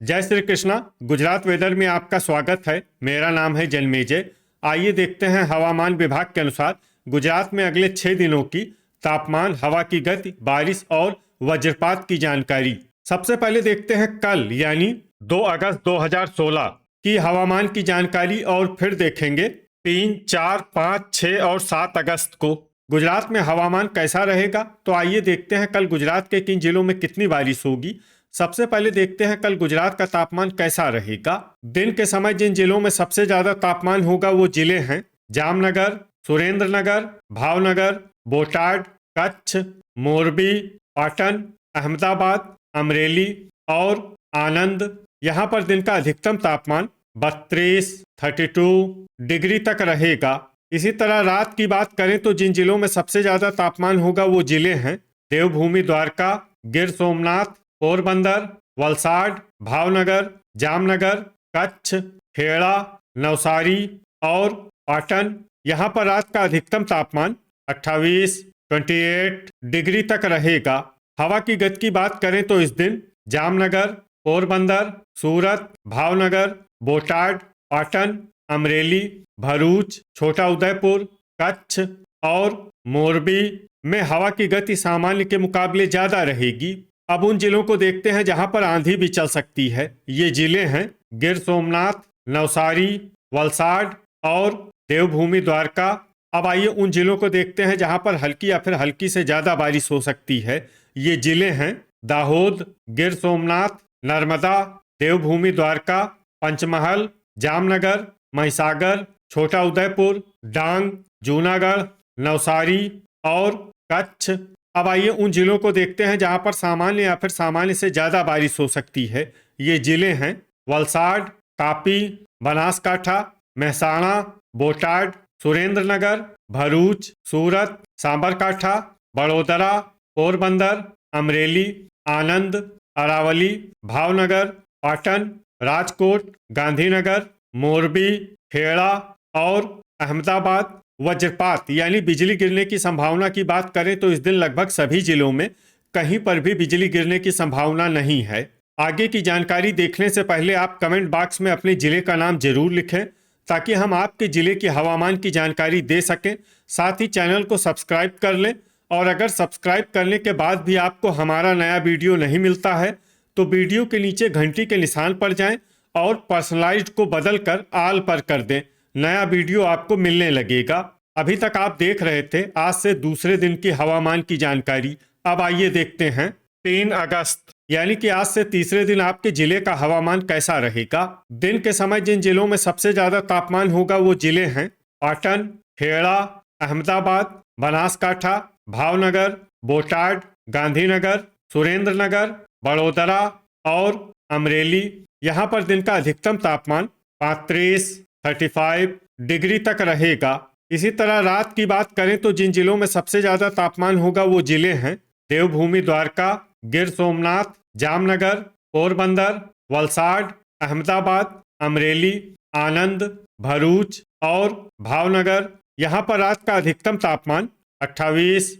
जय श्री कृष्णा। गुजरात वेदर में आपका स्वागत है। मेरा नाम है जन्मेजय। आइए देखते हैं हवामान विभाग के अनुसार गुजरात में अगले 6 दिनों की तापमान, हवा की गति, बारिश और वज्रपात की जानकारी। सबसे पहले देखते हैं कल यानी 2 अगस्त 2016 की हवामान की जानकारी और फिर देखेंगे 3, 4, 5, 6 और 7 अगस्त को गुजरात में हवामान कैसा रहेगा। तो आइए देखते हैं कल गुजरात के किन जिलों में कितनी बारिश होगी। सबसे पहले देखते हैं कल गुजरात का तापमान कैसा रहेगा। दिन के समय जिन जिलों में सबसे ज्यादा तापमान होगा वो जिले हैं जामनगर, सुरेंद्रनगर, भावनगर, बोटाड, कच्छ, मोरबी, पाटन, अहमदाबाद, अमरेली और आनंद। यहाँ पर दिन का अधिकतम तापमान 32 डिग्री तक रहेगा। इसी तरह रात की बात करें तो जिन जिलों में सबसे ज्यादा तापमान होगा वो जिले हैं देवभूमि द्वारका, गिर सोमनाथ, पोरबंदर, वलसाड, भावनगर, जामनगर, कच्छ, खेड़ा, नवसारी और पाटन। यहाँ पर रात का अधिकतम तापमान 28 डिग्री तक रहेगा। हवा की गति की बात करें तो इस दिन जामनगर, पोरबंदर, सूरत, भावनगर, बोटाड, पाटन, अमरेली, भरूच, छोटा उदयपुर, कच्छ और मोरबी में हवा की गति सामान्य के मुकाबले ज्यादा रहेगी। अब उन जिलों को देखते हैं जहां पर आंधी भी चल सकती है। ये जिले हैं गिर सोमनाथ, नवसारी, वलसाड और देवभूमि द्वारका। अब आइए उन जिलों को देखते हैं जहां पर हल्की या फिर हल्की से ज्यादा बारिश हो सकती है। ये जिले हैं दाहोद, गिर सोमनाथ, नर्मदा, देवभूमि द्वारका, पंचमहल, जामनगर, महिसागर, छोटा उदयपुर, डांग, जूनागढ़, नवसारी और कच्छ। अब आइए उन जिलों को देखते हैं जहां पर सामान्य या फिर सामान्य से ज्यादा बारिश हो सकती है। ये जिले हैं वलसाड, तापी, बनासकाठा, महसाणा, बोटाड, सुरेंद्रनगर, भरूच, सूरत, सांबरकाठा, बड़ोदरा, पोरबंदर, अमरेली, आनंद, अरावली, भावनगर, पाटन, राजकोट, गांधीनगर, मोरबी, खेड़ा और अहमदाबाद। वज्रपात यानी बिजली गिरने की संभावना की बात करें तो इस दिन लगभग सभी जिलों में कहीं पर भी बिजली गिरने की संभावना नहीं है। आगे की जानकारी देखने से पहले आप कमेंट बॉक्स में अपने जिले का नाम जरूर लिखें ताकि हम आपके जिले की हवामान की जानकारी दे सकें। साथ ही चैनल को सब्सक्राइब कर लें और अगर सब्सक्राइब करने के बाद भी आपको हमारा नया वीडियो नहीं मिलता है तो वीडियो के नीचे घंटी के निशान पर जाएं और पर्सनलाइज्ड को बदल कर ऑल पर कर दें। नया वीडियो आपको मिलने लगेगा। अभी तक आप देख रहे थे आज से दूसरे दिन की हवामान की जानकारी। अब आइए देखते हैं 3 अगस्त यानी कि आज से तीसरे दिन आपके जिले का हवामान कैसा रहेगा। दिन के समय जिन जिलों में सबसे ज्यादा तापमान होगा वो जिले हैं पाटन, खेड़ा, अहमदाबाद, बनासकाठा, भावनगर, बोटाड, गांधीनगर, सुरेंद्रनगर, बड़ोदरा और अमरेली। यहाँ पर दिन का अधिकतम तापमान 35 डिग्री तक रहेगा। इसी तरह रात की बात करें तो जिन जिलों में सबसे ज्यादा तापमान होगा वो जिले हैं देवभूमि द्वारका, गिर सोमनाथ, जामनगर, पोरबंदर, वलसाड, अहमदाबाद, अमरेली, आनंद, भरूच और भावनगर। यहाँ पर रात का अधिकतम तापमान 28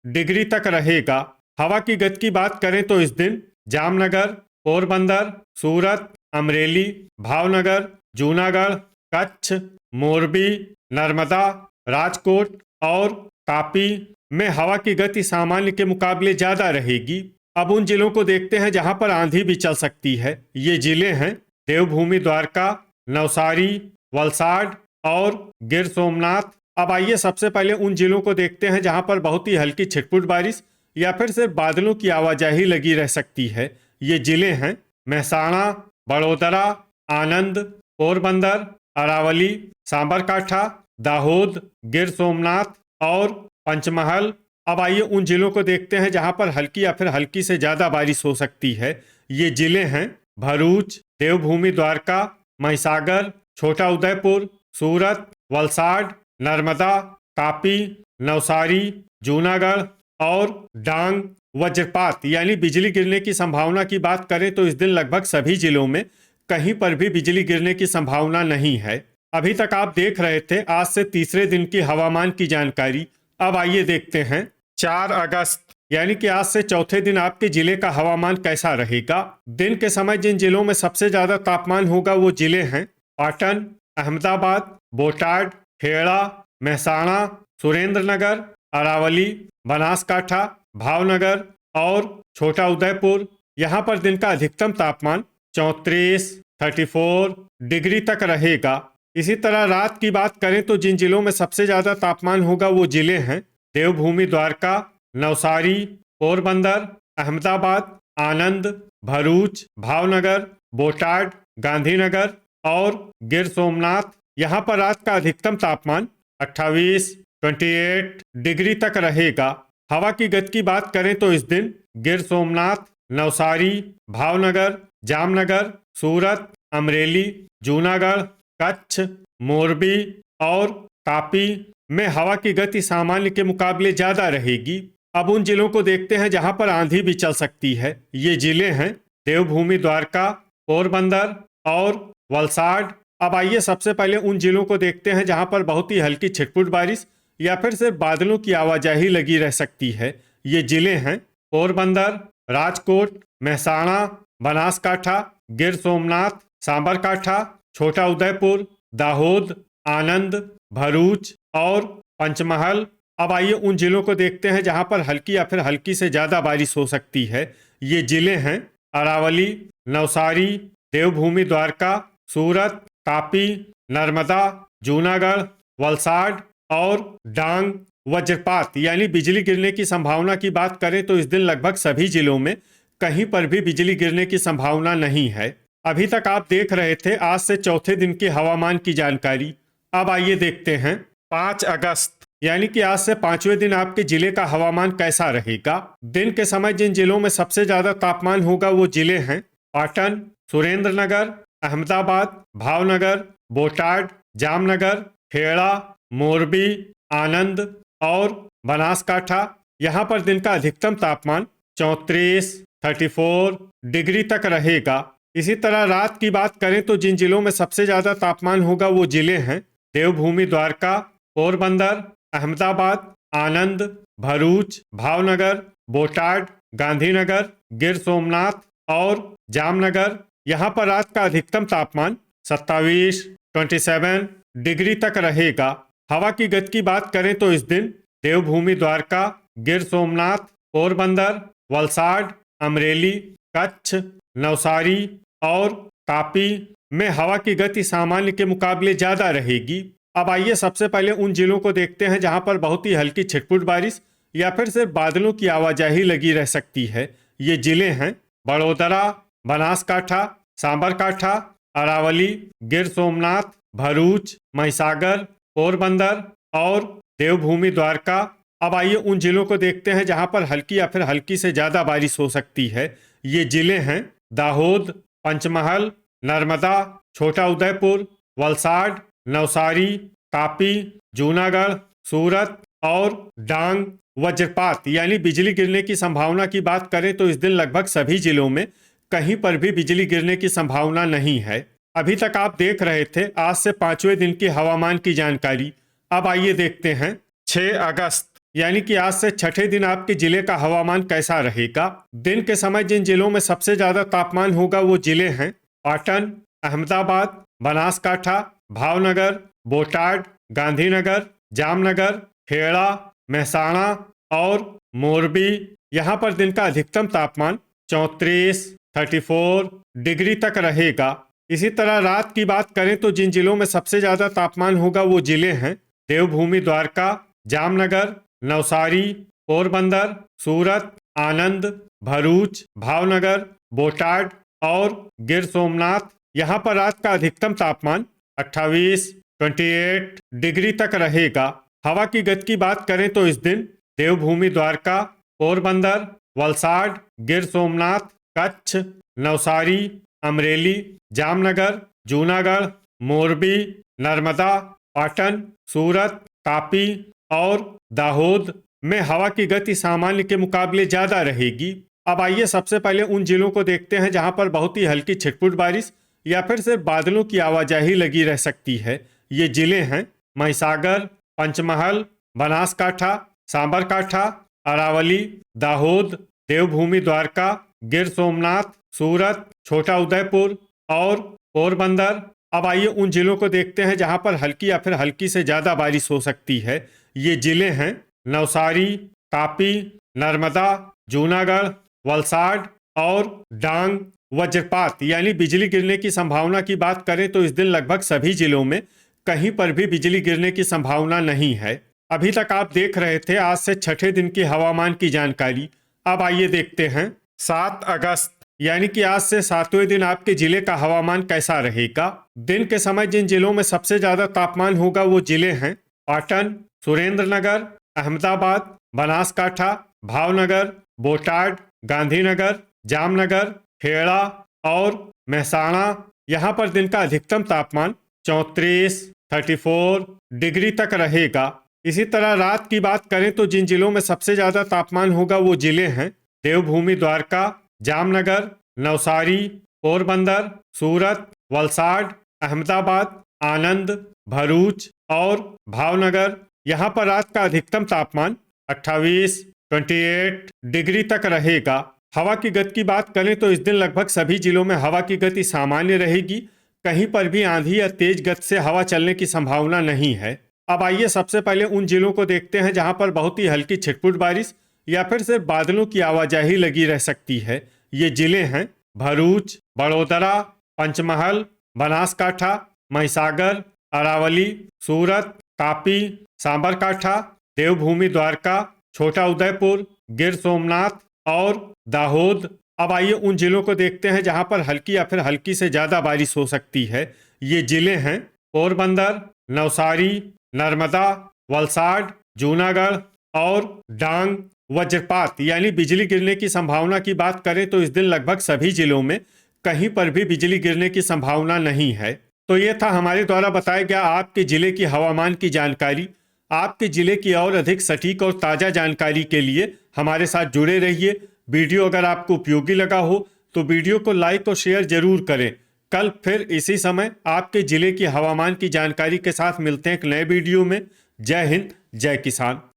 डिग्री तक रहेगा। हवा की गति की बात करें तो इस दिन जामनगर, पोरबंदर, सूरत, अमरेली, भावनगर, जूनागढ़, कच्छ, मोरबी, नर्मदा, राजकोट और तापी में हवा की गति सामान्य के मुकाबले ज्यादा रहेगी। अब उन जिलों को देखते हैं जहां पर आंधी भी चल सकती है। ये जिले हैं देवभूमि द्वारका, नवसारी, वलसाड और गिर सोमनाथ। अब आइए सबसे पहले उन जिलों को देखते हैं जहां पर बहुत ही हल्की छिटपुट बारिश या फिर सिर्फ बादलों की आवाजाही लगी रह सकती है। ये जिले हैं महसाणा, बड़ोदरा, आनंद, पोरबंदर, अरावली, सांबरकाठा, दाहोद, गिर सोमनाथ और पंचमहल। अब आइए उन जिलों को देखते हैं जहां पर हल्की या फिर हल्की से ज्यादा बारिश हो सकती है। ये जिले हैं भरूच, देवभूमि द्वारका, महिसागर, छोटा उदयपुर, सूरत, वलसाड, नर्मदा, तापी, नवसारी, जूनागढ़ और डांग। वज्रपात यानी बिजली गिरने की संभावना की बात करें तो इस दिन लगभग सभी जिलों में कहीं पर भी बिजली गिरने की संभावना नहीं है। अभी तक आप देख रहे थे आज से तीसरे दिन की हवामान की जानकारी। अब आइए देखते हैं 4 अगस्त यानी कि आज से चौथे दिन आपके जिले का हवामान कैसा रहेगा। दिन के समय जिन जिलों में सबसे ज्यादा तापमान होगा वो जिले हैं पाटन, अहमदाबाद, बोटाड, खेड़ा, महसाणा, सुरेंद्रनगर, अरावली, बनासकाठा, भावनगर और छोटा उदयपुर। यहाँ पर दिन का अधिकतम तापमान 34 डिग्री तक रहेगा। इसी तरह रात की बात करें तो जिन जिलों में सबसे ज्यादा तापमान होगा वो जिले हैं देवभूमि द्वारका, नवसारी, पोरबंदर, अहमदाबाद, आनंद, भरूच, भावनगर, बोटाड, गांधीनगर और गिर सोमनाथ। यहाँ पर रात का अधिकतम तापमान 28 डिग्री तक रहेगा। हवा की गति की बात करें तो इस दिन गिर सोमनाथ, नवसारी, भावनगर, जामनगर, सूरत, अमरेली, जूनागढ़, कच्छ, मोरबी और तापी में हवा की गति सामान्य के मुकाबले ज्यादा रहेगी। अब उन जिलों को देखते हैं जहां पर आंधी भी चल सकती है। ये जिले हैं देवभूमि द्वारका, पोरबंदर और वलसाड। अब आइए सबसे पहले उन जिलों को देखते हैं जहां पर बहुत ही हल्की छिटपुट बारिश या फिर सिर्फ बादलों की आवाजाही लगी रह सकती है। ये जिले हैं पोरबंदर, राजकोट, महसाणा, बनासकाठा, गिर सोमनाथ, सांबरकाठा, छोटा उदयपुर, दाहोद, आनंद, भरूच और पंचमहल। अब आइए उन जिलों को देखते हैं जहां पर हल्की या फिर हल्की से ज्यादा बारिश हो सकती है। ये जिले हैं अरावली, नवसारी, देवभूमि द्वारका, सूरत, तापी, नर्मदा, जूनागढ़, वलसाड और डांग। वज्रपात यानी बिजली गिरने की संभावना की बात करें तो इस दिन लगभग सभी जिलों में कहीं पर भी बिजली गिरने की संभावना नहीं है। अभी तक आप देख रहे थे आज से चौथे दिन के हवामान की जानकारी। अब आइए देखते हैं 5 अगस्त यानी कि आज से 5वें दिन आपके जिले का हवामान कैसा रहेगा। दिन के समय जिन जिलों में सबसे ज्यादा तापमान होगा वो जिले हैं पाटन, सुरेंद्रनगर, अहमदाबाद, भावनगर, बोटाड, जामनगर, खेड़ा, मोरबी, आनंद और बनासकाठा। यहाँ पर दिन का अधिकतम तापमान 34 डिग्री तक रहेगा। इसी तरह रात की बात करें तो जिन जिलों में सबसे ज्यादा तापमान होगा वो जिले हैं देवभूमि द्वारका, पोरबंदर, अहमदाबाद, आनंद, भरूच, भावनगर, बोटाड, गांधीनगर, गिर सोमनाथ और जामनगर। यहाँ पर रात का अधिकतम तापमान 27 डिग्री तक रहेगा। हवा की गति की बात करें तो इस दिन देवभूमि द्वारका, गिर सोमनाथ, पोरबंदर, वलसाड, अमरेली, कच्छ, नवसारी और तापी में हवा की गति सामान्य के मुकाबले ज्यादा रहेगी। अब आइए सबसे पहले उन जिलों को देखते हैं जहां पर बहुत ही हल्की छिटपुट बारिश या फिर सिर्फ बादलों की आवाजाही लगी रह सकती है। ये जिले हैं बड़ोदरा, बनासकाठा, सांबरकाठा, अरावली, गिर सोमनाथ, भरूच, महिसागर, पोरबंदर और देवभूमि द्वारका। अब आइए उन जिलों को देखते हैं जहां पर हल्की या फिर हल्की से ज्यादा बारिश हो सकती है। ये जिले हैं दाहोद, पंचमहल, नर्मदा, छोटा उदयपुर, वलसाड, नवसारी, तापी, जूनागढ़, सूरत और डांग। वज्रपात यानी बिजली गिरने की संभावना की बात करें तो इस दिन लगभग सभी जिलों में कहीं पर भी बिजली गिरने की संभावना नहीं है। अभी तक आप देख रहे थे आज से 5वें दिन की हवामान की जानकारी। अब आइए देखते हैं 6 अगस्त यानी कि आज से छठे दिन आपके जिले का हवामान कैसा रहेगा। दिन के समय जिन जिलों में सबसे ज्यादा तापमान होगा वो जिले हैं पाटन, अहमदाबाद, बनासकाठा, भावनगर, बोटाड, गांधीनगर, जामनगर, खेड़ा, महसाणा और मोरबी। यहाँ पर दिन का अधिकतम तापमान 34 डिग्री तक रहेगा। इसी तरह रात की बात करें तो जिन जिलों में सबसे ज्यादा तापमान होगा वो जिले हैं देवभूमि द्वारका, जामनगर, नवसारी, पोरबंदर, सूरत, आनंद, भरूच, भावनगर, बोटाड और गिर सोमनाथ। यहाँ पर रात का अधिकतम तापमान 28 डिग्री तक रहेगा। हवा की गति की बात करें तो इस दिन देवभूमि द्वारका, पोरबंदर, वलसाड, गिर सोमनाथ, कच्छ, नवसारी, अमरेली, जामनगर, जूनागढ़, मोरबी, नर्मदा, पाटन, सूरत, तापी और दाहोद में हवा की गति सामान्य के मुकाबले ज्यादा रहेगी। अब आइए सबसे पहले उन जिलों को देखते हैं जहां पर बहुत ही हल्की छिटपुट बारिश या फिर सिर्फ बादलों की आवाजाही लगी रह सकती है। ये जिले हैं महिसागर, पंचमहल, बनासकाठा, सांबरकाठा, अरावली, दाहोद, देवभूमि द्वारका, गिर सोमनाथ, सूरत, छोटा उदयपुर और पोरबंदर। अब आइए उन जिलों को देखते हैं जहां पर हल्की या फिर हल्की से ज्यादा बारिश हो सकती है। ये जिले हैं नवसारी, तापी, नर्मदा, जूनागढ़, वलसाड और डांग। वज्रपात यानी बिजली गिरने की संभावना की बात करें तो इस दिन लगभग सभी जिलों में कहीं पर भी बिजली गिरने की संभावना नहीं है। अभी तक आप देख रहे थे आज से छठे दिन की हवामान की जानकारी। अब आइए देखते हैं 7 अगस्त यानी कि आज से 7वें दिन आपके जिले का हवामान कैसा रहेगा। दिन के समय जिन जिलों में सबसे ज्यादा तापमान होगा वो जिले हैं पाटन, सुरेंद्रनगर, अहमदाबाद, बनासकाठा, भावनगर, बोटाड, गांधीनगर, जामनगर, खेड़ा और मेहसाणा। यहाँ पर दिन का अधिकतम तापमान 34 डिग्री तक रहेगा। इसी तरह रात की बात करें तो जिन जिलों में सबसे ज्यादा तापमान होगा वो जिले हैं देवभूमि द्वारका, जामनगर, नवसारी, पोरबंदर, सूरत, वलसाड, अहमदाबाद, आनंद, भरूच और भावनगर। यहाँ पर रात का अधिकतम तापमान 28 डिग्री तक रहेगा। हवा की गति की बात करें तो इस दिन लगभग सभी जिलों में हवा की गति सामान्य रहेगी। कहीं पर भी आंधी या तेज गति से हवा चलने की संभावना नहीं है। अब आइए सबसे पहले उन जिलों को देखते हैं जहां पर बहुत ही हल्की छिटपुट बारिश या फिर सिर्फ बादलों की आवाजाही लगी रह सकती है। ये जिले हैं भरूच, बड़ोदरा, पंचमहल, बनासकाठा, महिसागर, अरावली, सूरत, तापी, सांबरकाठा, देवभूमि द्वारका, छोटा उदयपुर, गिर सोमनाथ और दाहोद। अब आइए उन जिलों को देखते हैं जहां पर हल्की या फिर हल्की से ज्यादा बारिश हो सकती है। ये जिले हैं पोरबंदर, नवसारी, नर्मदा, वलसाड, जूनागढ़ और डांग। वज्रपात यानी बिजली गिरने की संभावना की बात करें तो इस दिन लगभग सभी जिलों में कहीं पर भी बिजली गिरने की संभावना नहीं है। तो ये था हमारे द्वारा बताया गया आपके जिले की हवामान की जानकारी। आपके जिले की और अधिक सटीक और ताज़ा जानकारी के लिए हमारे साथ जुड़े रहिए। वीडियो अगर आपको उपयोगी लगा हो तो वीडियो को लाइक और शेयर जरूर करें। कल फिर इसी समय आपके जिले की हवामान की जानकारी के साथ मिलते हैं एक नए वीडियो में। जय हिंद, जय किसान।